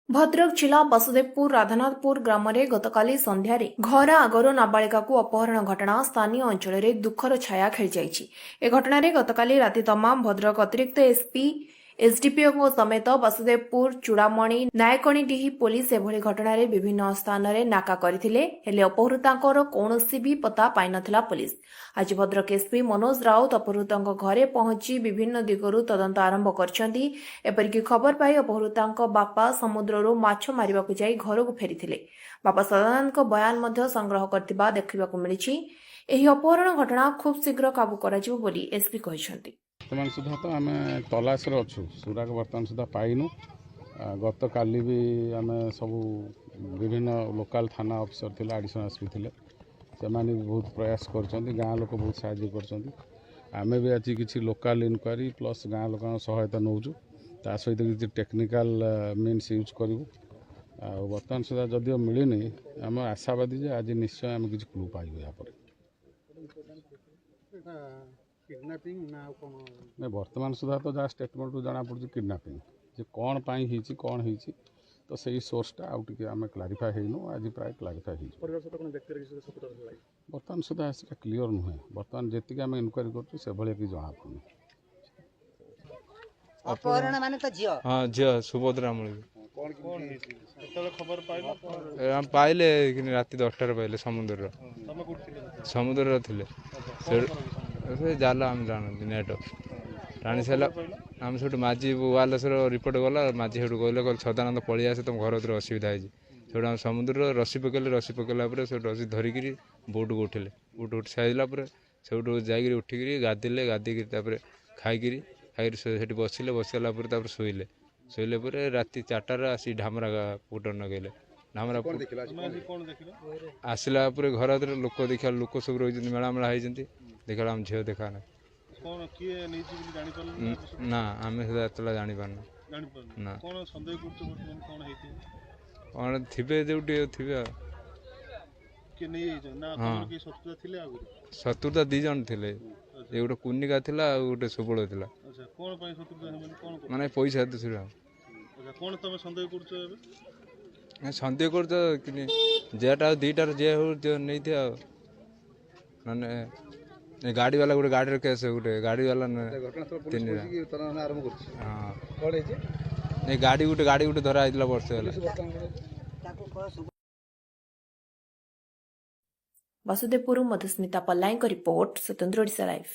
भद्रक जिला बसुदेवपुर राधानाथपुर ग्राम में गतकाली संध्यारे घर आगर नाबालिका अपहरण घटना स्थानीय अंचल में दुखर छाया खेली। ए घटन गतकाली राति तमाम भद्रक अतिरिक्त एसपी एसडीपीओ समेत बसुदेवपुर चूड़ामणि नायकणीडीही पुलिस एभली घटना विभिन्न स्थान में नाका करथिले हेले अपहृतांकर कौनसी भी पता पाई नथिला पुलिस। आज भद्रक एसपी मनोज राउत अपहृतांक घरे पहुंची विभिन्न दिगरु तदंत आरंभ करछंती। एपरिक खबर पाई अपहृतांक बापा समुद्रରୁ माछ मारिबाकू जाई घरକୁ फेरिथिले। बापा सदानंदଙ୍କ बयान ମଧ୍ୟ संग्रह करथिबा देखिबाकू मिलिछि। एही अपहरण घटना खूब शीघ्र काबू कराजिबो बोली एसपी कहिसंती। वर्तमान सुधा तो आम तलाश अच्छु सुराग वर्तमान सुधा पाइनु। गत काली भी आम सब विभिन्न लोकल थाना ऑफिसर थे एडिशनल एसपी थे से बहुत प्रयास कर गाँ लोक बहुत साहय कर भी आज किसी लोकल इनक्वारी प्लस गाँ लोक सहायता नौचु ता सहित किसी टेक्निकल मीन्स यूज करूँ। बर्तमान सुधा जदिव मिलनी आम आशावादी जे आज निश्चय आम किसी क्लू पाइबू यहाँ नहीं वर्तमान सुधा तो जहाँ स्टेटमेंट जना पड़ी किडनापिंग जे कौन पाई हिची कौन हिची तो सही सोर्सटा आउ टिके आम क्लारिफाई हेनु आज प्राय क्लारिफाई वर्तमान सुधा से क्लीयर नुहे। वर्तमान जी आम इनक्वारी कर से भाई कि जना पड़े अपहरण माने तो झियो हाँ झियो सुभद्रा खबर हम पाइले कि राति 10टार पाइले समुद्र थे जाल आम जानते नेट टाणी सारा आम सब माझी वालेश्वर रिपोर्ट गला माझी से कहले सदानंद पलि आसे तुम घर भर असुविधा है आम समुद्र रसी पकड़ा से रसी धरिकी बोट को उठिले बोट उठी सारापर से जाकि उठिकी गाधिले गाधिक खाई बसिले बसगला शोले राति 4टार आसी ढामरा पुटर नगेले ढामरा आसला घर लोक देखा लोक सब रही मेलामेला होती देखा आम झील देखा ना आम से जानी पारना ना कौन थे जो थे शत्रुता 2 जन थे गोटे कुनिका थिला गोटे सुबल थिला माने पैसा सन्देह कर जेटा 2टार जे हो नहीं थे माने गाड़ी वाला गोटे गाड़ी केस गोटे गाड़ी वाला हाँ गाड़ी गोटे धरा वर्ष वसुदेवपुर मधुस्मिता पल्लाई रिपोर्ट स्वतंत्र ओडिशा लाइव।